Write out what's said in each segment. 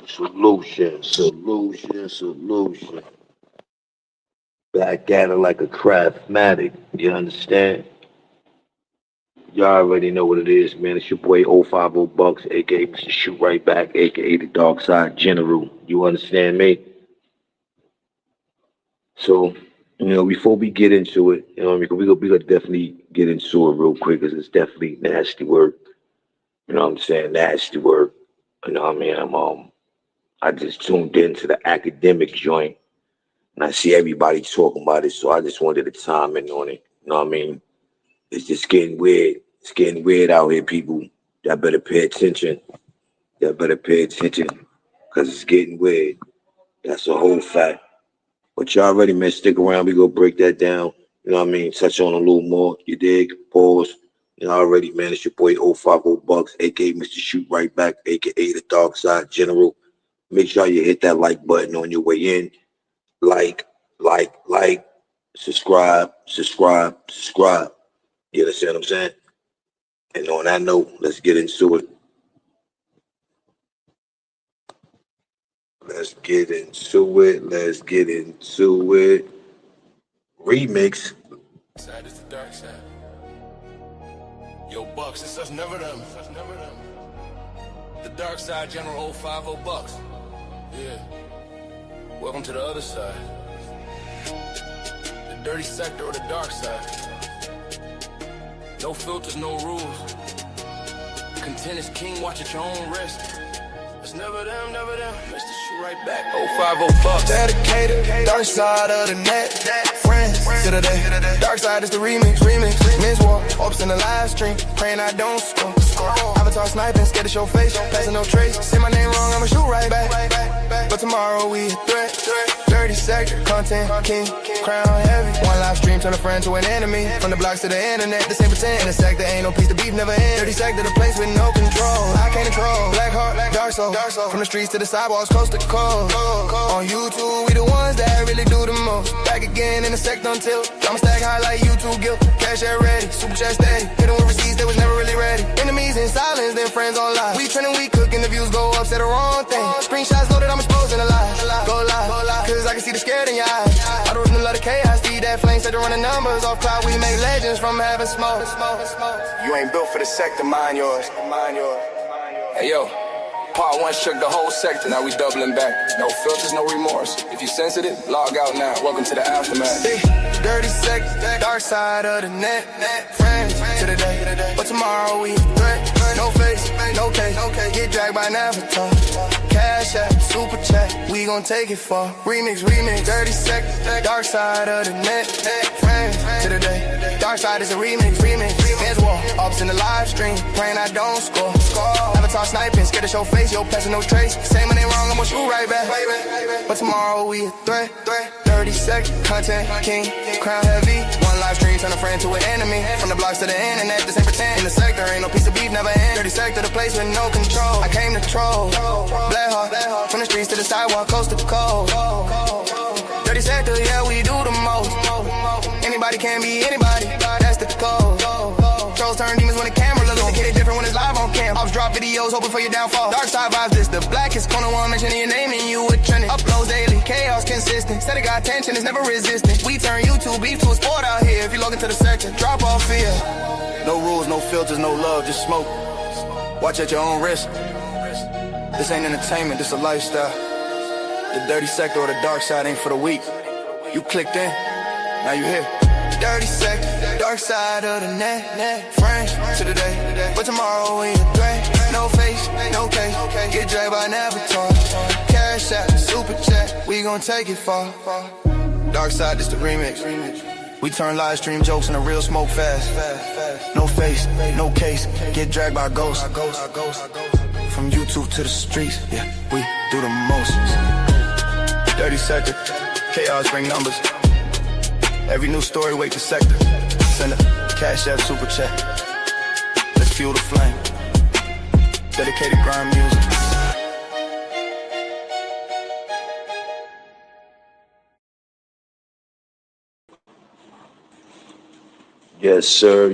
Solution. Back at it like a craftmatic. You understand? Y'all already know what it is, man. It's your boy 050 Bucks, aka Mr. Shoot Right Back, aka the Dark Side General. You understand me? So, before we get into it, we gonna definitely get into it real quick because it's definitely nasty work. You know what I'm saying? Nasty work. You know what I mean? I just tuned into the academic joint and I see everybody talking about it, so I just wanted to chime in on it. You know what I mean? It's just getting weird. It's getting weird out here, people. Y'all better pay attention. Y'all better pay attention because it's getting weird. That's a whole fact. But y'all already, man, stick around. We go break that down. You know what I mean? Touch on a little more. You dig? Pause. You know, already, man, it's your boy 050 Bucks, aka Mr. Shoot Right Back, aka the Dark Side General. Make sure you hit that like button on your way in. Like, subscribe. You understand what I'm saying? And on that note, let's get into it. Let's get into it. Remix. Side is the dark side. Yo, Bucks, it's us, never them. The Dark Side General 050 Bucks. Yeah. Welcome to the other side. The dirty sector or the dark side. No filters, no rules. Content is king, watch at your own risk. It's never them. Mr. Shoot Right Back, 050 Bucks. Dedicated, dark side of the net. Friends to the day. Dark side is the remix. Men's war, ops in the live stream. Praying I don't score. Avatar sniping, scared to show face. Passing no trace. Say my name wrong, I'ma shoot right back. But tomorrow we a threat. Dirty sector, content, king, crown heavy. One live stream, turn a friend to an enemy. From the blocks to the internet, this ain't pretend. In the sector, ain't no peace, the beef never ends. Dirty sector, the place with no control. I can't control. Black heart, dark soul. From the streets to the sidewalks, coast to coast. On YouTube, we the ones that really do the most. Back again in the sector until I'ma stack high like YouTube guilt. Cash out ready, super chat steady. Hit 'em with receipts, they was never really ready. Enemies in silence, then friends on live. We trending, we cooking, the views go up, say the wrong thing. Screenshots know that I'm exposing a lie. Go live, cause I can see the scared in your eyes. I don't really love the chaos, see that flame, set to run the numbers off cloud. We make legends from having smoke. You ain't built for the sector, mind yours. Hey yo, part one shook the whole sector, now we doubling back. No filters, no remorse. If you sensitive, log out now. Welcome to the aftermath. Dirty sector, dark side of the net. Friends to the day, but tomorrow we a threat. No face, no case, get dragged by an avatar. Cash app, super chat, we gon' take it far. Remix, dirty sector, dark side of the net. Friends to the day, dark side is a remix. Men's war, ops in the live stream, praying I don't score. Avatar sniping, scared to show face, yo, passing no trace. Say my name wrong, I'ma shoot right back. But tomorrow we a threat. Dirty sector, content, king, crown heavy. One live stream, turn a friend to an enemy. From the blocks to the internet, this ain't pretend. In the sector, ain't no piece of beef, never end. Dirty sector, the place with no control. I came to troll. Black heart, from the streets to the sidewalk, coast to coast. Dirty sector, yeah, we do the most. Anybody can be anybody, that's the code. Trolls turn demons when the camera look. Get it different when it's live on cam. Ops drop videos, hoping for your downfall. Dark side vibes, this the blackest corner one mentioning your name and you would trend it. Uploads daily, chaos consistent. Said it got attention, it's never resistant. We turn YouTube beef to a sport out here. If you log into the sector, drop off fear. No rules, no filters, no love, just smoke. Watch at your own risk. This ain't entertainment, this a lifestyle. The dirty sector or the dark side ain't for the weak. You clicked in, now you here. Dirty sector, dark side of the net. Friends to the day, but tomorrow we a threat. No face, no case, get dragged by an avatar. Cash app, super chat, we gon' take it far. Dark side is the remix. We turn live stream jokes into real smoke fast. No face, no case, get dragged by ghosts. From YouTube to the streets, yeah, we do the most. Dirty sector, chaos bring numbers. Every new story, wait the sector. Send a cash app, super chat. Let's fuel the flame. Dedicated grind music. Yes, sir.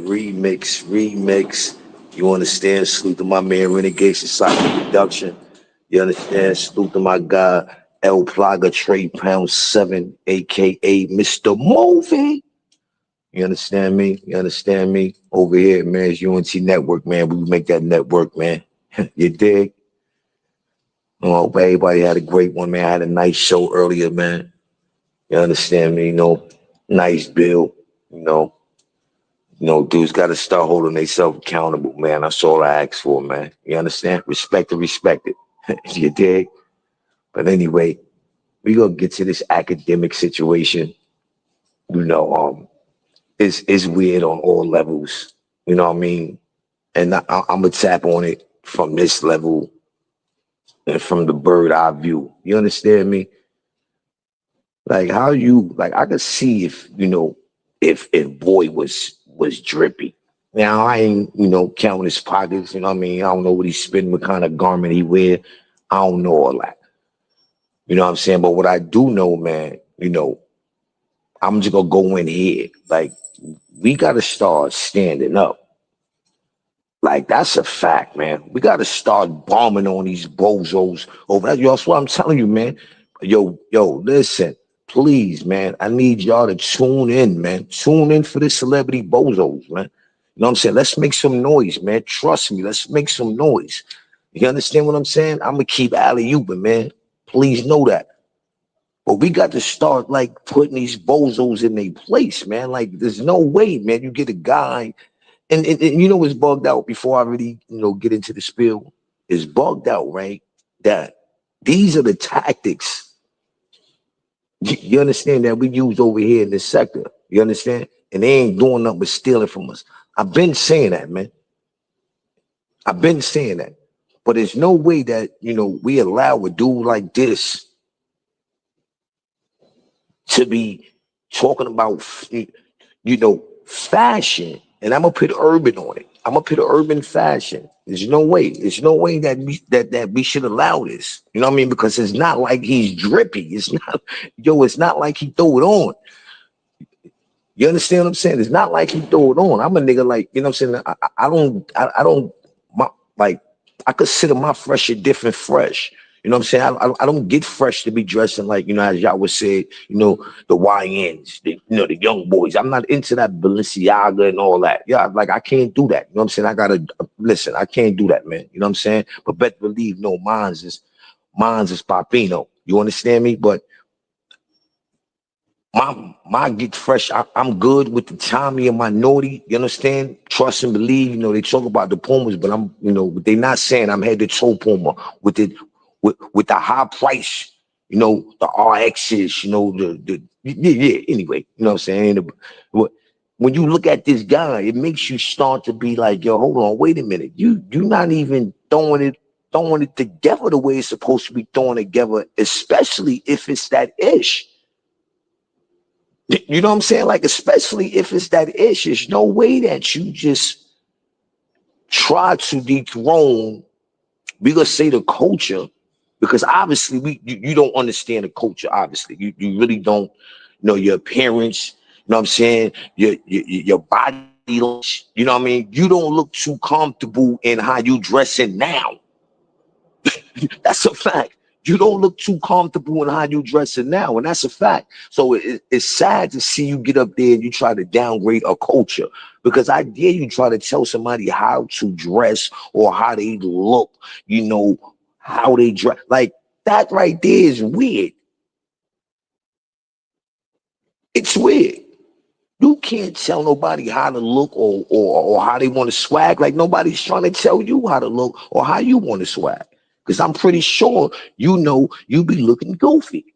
Remix. You understand? Salute to my man Renegade Society Production. You understand? Salute to my guy El Plaga Trade Pound 7, aka Mr. Movie. You understand me? You understand me? Over here, man, it's UNT Network, man. We make that network, man. You dig? Oh, hope everybody had a great one, man. I had a nice show earlier, man. You understand me? Nice bill. Dudes got to start holding themselves accountable, man. That's all I ask for, man. You understand? Respect and respect it. You dig? But anyway, we gonna get to this academic situation. You know, it's weird on all levels. You know what I mean? And I'm gonna tap on it from this level and from the bird eye view. You understand me? Like how you like I could see if boy was drippy. Now I ain't counting his pockets. You know what I mean? I don't know what he's spending, what kind of garment he wear. I don't know all that. You know what I'm saying? But what I do know, man, I'm just gonna go in here. Like we gotta start standing up. Like that's a fact, man. We gotta start bombing on these bozos over that. Yo, that's what I'm telling you, man. Yo, listen, please, man. I need y'all to tune in, man. Tune in for the celebrity bozos, man. You know what I'm saying? Let's make some noise, man. Trust me, let's make some noise. You understand what I'm saying? I'm gonna keep alley-ooping, man. Please know that. But we got to start like putting these bozos in their place, man. Like, there's no way, man. You get a guy, and you know what's bugged out before I really, get into the spiel? It's bugged out, right? That these are the tactics. You understand that we use over here in this sector. You understand? And they ain't doing nothing but stealing from us. I've been saying that, man. I've been saying that. But there's no way that, we allow a dude like this to be talking about, fashion. And I'm gonna put urban on it. I'm gonna put urban fashion. There's no way. There's no way that we should allow this. You know what I mean? Because it's not like he's drippy. It's not, it's not like he throw it on. You understand what I'm saying? It's not like he throw it on. I'm a nigga like, you know what I'm saying? I don't, like, I consider my fresh a different fresh. You know what I'm saying? I don't get fresh to be dressing like, as y'all would say, the YNs, the young boys. I'm not into that Balenciaga and all that. Yeah, like I can't do that. You know what I'm saying? I gotta listen, I can't do that, man. You know what I'm saying? But better believe mine's is Papino. You understand me? But my get fresh. I'm good with the Tommy and my naughty. You understand? Trust and believe. They talk about the Pumas, but I'm, they're not saying I'm head to toe Puma with it with the high price. The RXs. Yeah. Anyway, you know what I'm saying? When you look at this guy, it makes you start to be like, yo, hold on, wait a minute. You're not even throwing it together the way it's supposed to be thrown together, especially if it's that ish. You know what I'm saying? Like, especially if it's that ish, there's no way that you just try to dethrone, we gonna say the culture, because obviously you don't understand the culture. Obviously, you really don't know your appearance. You know what I'm saying? Your body, you know what I mean? You don't look too comfortable in how you dressing now. That's a fact. You don't look too comfortable in how you dressing now, and that's a fact. So it's sad to see you get up there and you try to downgrade a culture, because I dare you try to tell somebody how to dress or how they look, how they dress. Like that right there is weird. It's weird. You can't tell nobody how to look or how they want to swag. Like nobody's trying to tell you how to look or how you want to swag. Because I'm pretty sure you be looking goofy.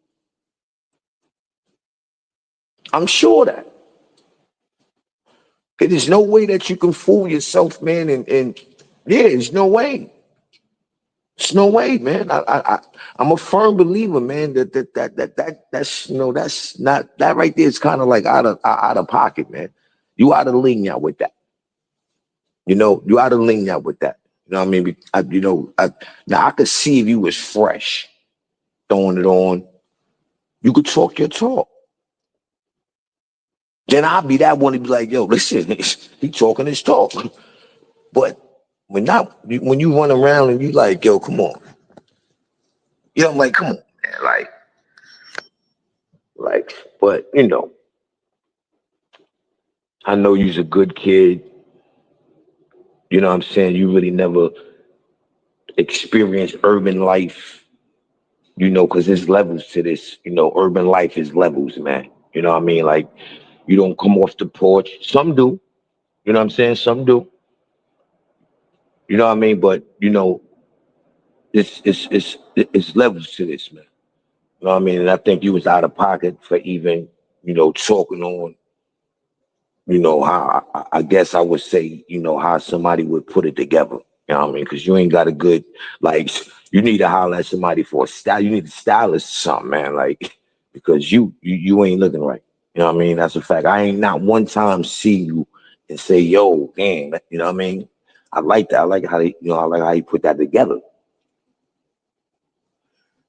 I'm sure that. There's no way that you can fool yourself, man. And yeah, there's no way. There's no way, man. I'm a firm believer, man. That's not that right there is kind of like out of pocket, man. You out of linea with that. You out of linea with that. You know what I mean? Now I could see if you was fresh, throwing it on. You could talk your talk. Then I'll be that one to be like, yo, listen, he talking his talk. But when you run around and you like, yo, come on. You know, I'm like, come on, man. But I know you's a good kid. You know what I'm saying? You really never experienced urban life, because there's levels to this. Urban life is levels, man. You know what I mean? Like, you don't come off the porch. Some do. You know what I'm saying? Some do. You know what I mean? But, it's levels to this, man. You know what I mean? And I think you was out of pocket for even, talking on, how I guess I would say, how somebody would put it together. You know what I mean? Because you ain't got a good, like, you need to holler at somebody for a style. You need a stylist or something, man. Like, because you ain't looking right. You know what I mean? That's a fact. I ain't not one time see you and say, yo, damn, you know what I mean? I like that. I like how I like how you put that together.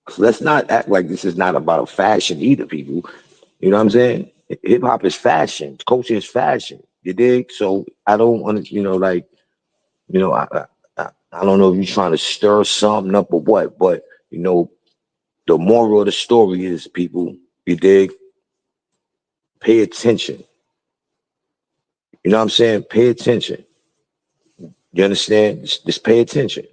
So let's not act like this is not about fashion either, people. You know what I'm saying? Hip hop is fashion. Culture is fashion. You dig? So I don't want to, you know, I, I don't know if you're trying to stir something up or what, but the moral of the story is, people, you dig? Pay attention. You know what I'm saying? Pay attention. You understand? Just pay attention.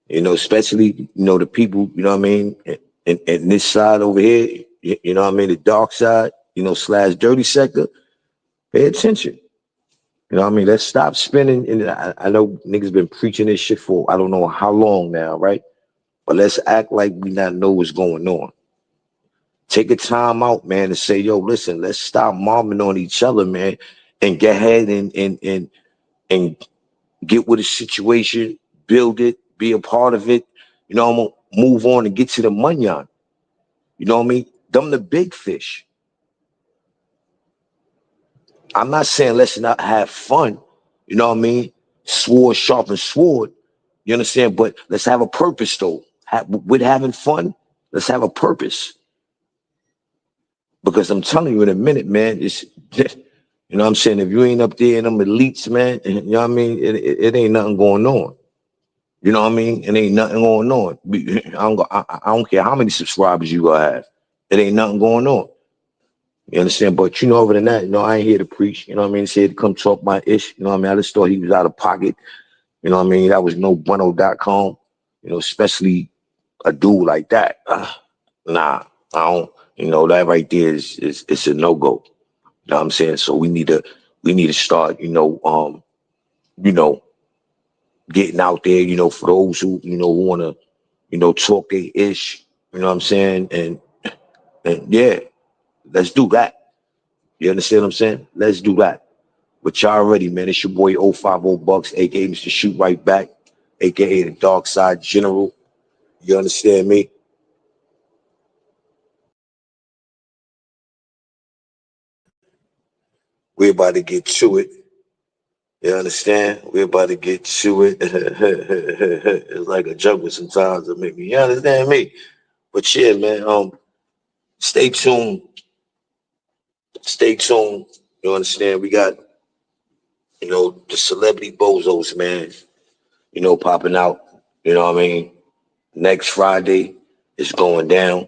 Especially, the people, you know what I mean? And this side over here, you know what I mean? The dark side, slash dirty sector, pay attention. You know what I mean? Let's stop spending. And I know niggas been preaching this shit for I don't know how long now, right? But let's act like we not know what's going on. Take a time out, man, and say, yo, listen, let's stop momming on each other, man, and get ahead and get with a situation, build it, be a part of it. I'm gonna move on and get to the money. You know what I mean? Them the big fish. I'm not saying let's not have fun. You know what I mean? Sword sharpen sword. You understand? But let's have a purpose, though. With having fun, let's have a purpose. Because I'm telling you, in a minute, man, it's you know what I'm saying? If you ain't up there in them elites, man, you know what I mean? It ain't nothing going on. You know what I mean? It ain't nothing going on. I don't care how many subscribers you gonna have. It ain't nothing going on. You understand? But other than that, I ain't here to preach. You know what I mean? It's here to come talk my ish. You know what I mean? I just thought he was out of pocket. You know what I mean? That was no bueno.com. Especially a dude like that. Nah, I don't. That right there is it's a no go. You know what I'm saying? So we need to start. You know, getting out there. For those who want to talk their ish. You know what I'm saying? And yeah, let's do that. You understand what I'm saying? Let's do that. But y'all already, man. It's your boy 050BUCKS, aka Mr. Shoot Right Back, aka the Dark Side General. You understand me? We're about to get to it. You understand? We're about to get to it. It's like a jungle sometimes to make me. You understand me? But yeah, man. Stay tuned. Stay tuned. You understand? We got the celebrity bozos, man. Popping out. You know what I mean? Next Friday, it's going down.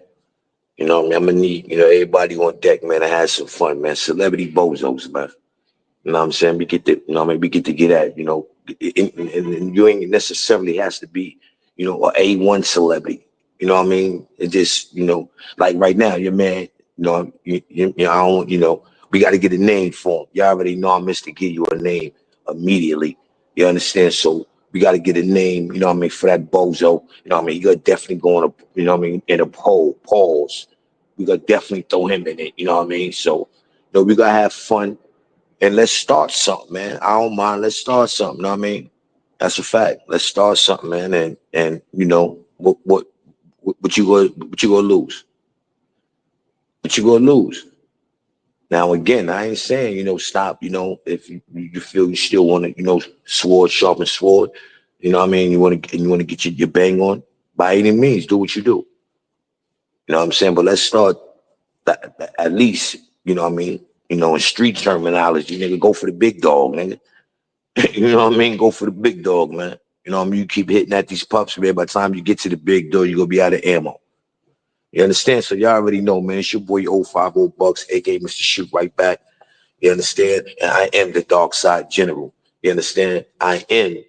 You know what I mean? I'm gonna need everybody on deck, man. To have some fun, man. Celebrity bozos, man. You know what I'm saying? We get to, we get to get at, and you ain't necessarily has to be, a A1 celebrity. You know what I mean? It just, like right now, your man, I don't, we got to get a name for him. You already know I'm Mr. Give you a name immediately. You understand? So we got to get a name, you know what I mean, for that bozo. You know what I mean? You're definitely going to, in a poll, pause. We got to definitely throw him in it. You know what I mean? So, we got to have fun. And let's start something, man. I don't mind. Let's start something. Know what I mean? That's a fact. Let's start something, man. And what you gonna lose? What you gonna lose? Now again, I ain't saying stop. If you feel you still want to sword sharpen sword. You know what I mean? You want to get your bang on. By any means, do what you do. You know what I'm saying? But let's start at least. You know what I mean? In street terminology, nigga, go for the big dog, nigga. You know what I mean? Go for the big dog, man. You know what I mean? You keep hitting at these pups, man. By the time you get to the big dog, you're gonna be out of ammo. You understand? So y'all already know, man. It's your boy 050 Bucks, aka Mr. Shoot Right Back. You understand? And I am the dark side general. You understand? I am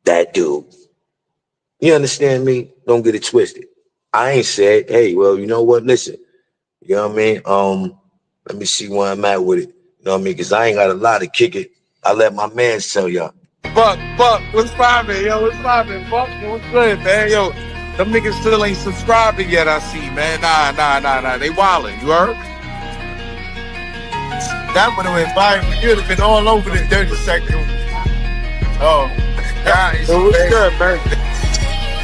that dude. You understand me? Don't get it twisted. I ain't said, hey, well, you know what? Listen, you know what I mean? Let me see where I'm at with it. You know what I mean? Because I ain't got a lot to kick it. I let my man tell y'all. Buck, what's poppin', yo? What's poppin', Buck? What's good, man? Yo, them niggas still ain't subscribing yet, I see, man. Nah. They wildin', you heard? That would have been fine. You'd have been all over the 30 seconds. Oh, guys. So what's good, man?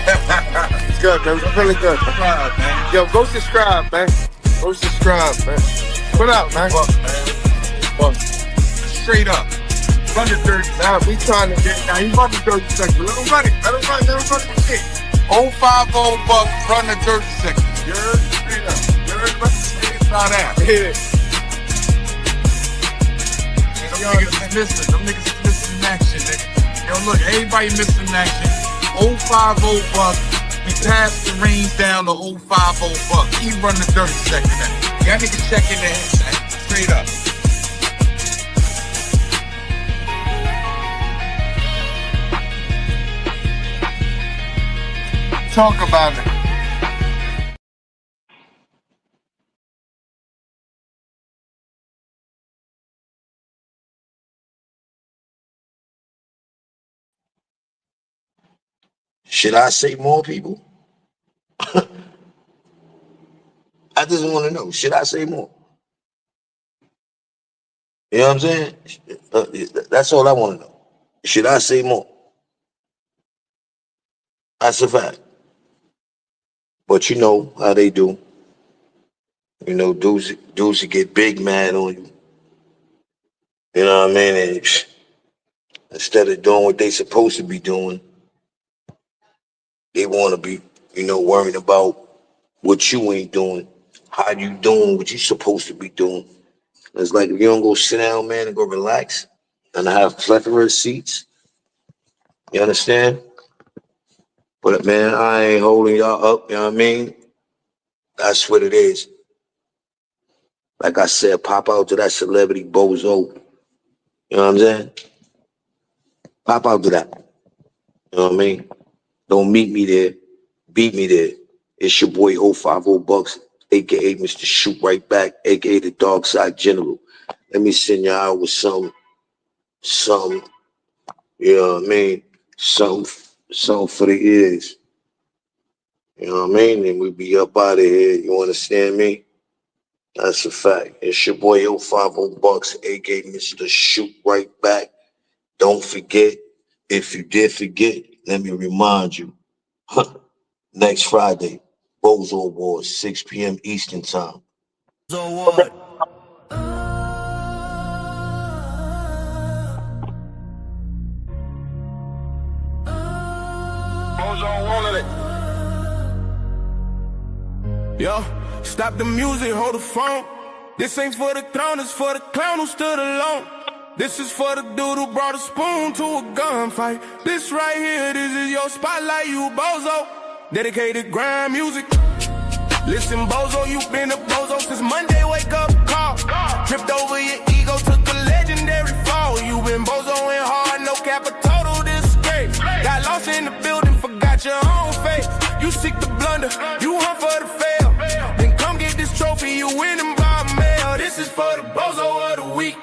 It's good, man. It's really good. Man. Yo, go subscribe, man. Go subscribe, man. What up, man? Buck. Straight up. Run the 30. Nah, we trying to get. Now, he run the 30 seconds. Let him run it. Let him run the shit. 050 Bucks, run the 30 seconds. You heard? Straight up. You heard? It's not that. Yeah. Them niggas is missing. Them niggas is missing in action, nigga. Yo, look, everybody missing in action. 050 Bucks. We passed the reins down to 050 Bucks. He run the 30 second. Y'all niggas checking that. Straight up. Talk about it. Should I say more, people? I just want to know, should I say more? You know what I'm saying? That's all I want to know. Should I say more? That's a fact. But you know how they do. You know, dudes who get big mad on you. You know what I mean? And instead of doing what they supposed to be doing, they want to be, you know, worrying about what you ain't doing, how you doing what you supposed to be doing. It's like if you don't go sit down, man, and go relax and have plethora of seats, you understand? But man, I ain't holding y'all up, you know what I mean? That's what it is. Like I said, pop out to that celebrity bozo. You know what I'm saying? Pop out to that. You know what I mean? Don't meet me there. Beat me there. It's your boy 050 Bucks, aka Mr. Shoot Right Back, aka the Dark Side General. Let me send y'all out with some, you know what I mean? Something for the ears. You know what I mean? And we be up out of here. You understand me? That's a fact. It's your boy 050 Bucks, aka Mr. Shoot Right Back. Don't forget, if you did forget, let me remind you. Next Friday, Bozo Awards, 6 p.m. Eastern Time. Award. Yo, stop the music, hold the phone. This ain't for the throne, it's for the clown who stood alone. This is for the dude who brought a spoon to a gunfight. This right here, this is your spotlight, you bozo. Dedicated grind music. Listen, bozo, you been a bozo since Monday, wake up call. Tripped over your ego, took a legendary fall. You been bozoing hard, no cap, a total disgrace. Got lost in the building, forgot your own face. You seek the blunder, you hunt for the fail. Then come get this trophy, you winning by mail. This is for the bozo of the week.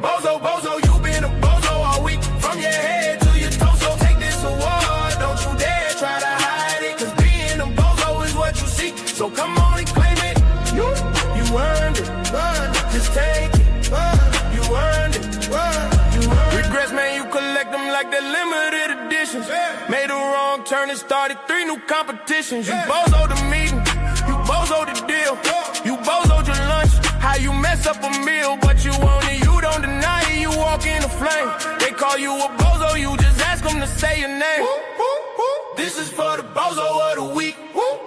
Bozo, you been a bozo all week. From your head to your torso, take this award. Don't you dare try to hide it, cause being a bozo is what you seek. So come on and claim it. You earned it. Just take it. You earned it. Regrets, man, you collect them like the limited editions. Made a wrong turn and started 3 new competitions. You bozo the meeting. You bozo the deal. You bozo your lunch. How you mess up a meal, but you own it. You don't deny it. You walk in the flame. They call you a bozo. You just ask them to say your name. This is for the bozo of the week.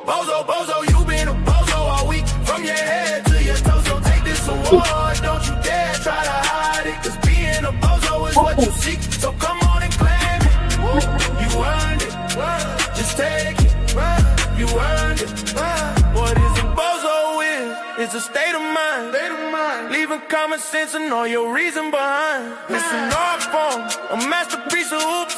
Bozo, you been a bozo all week. From your head to your torso, take this award. Don't you dare try to hide it, cause being a bozo what you seek, so come on and claim it. You earned it, just take it. You earned it. What is a bozo is? It's a state of mind. Leaving common sense and all your reason behind. It's an art form, a masterpiece of oops.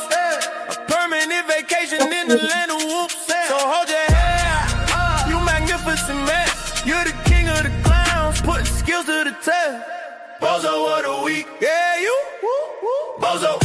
A permanent vacation in the land of whoops. So hold your head up, you magnificent man. You're the king of the clowns, putting skills to the test. Bozo of the week, yeah, you, bozo.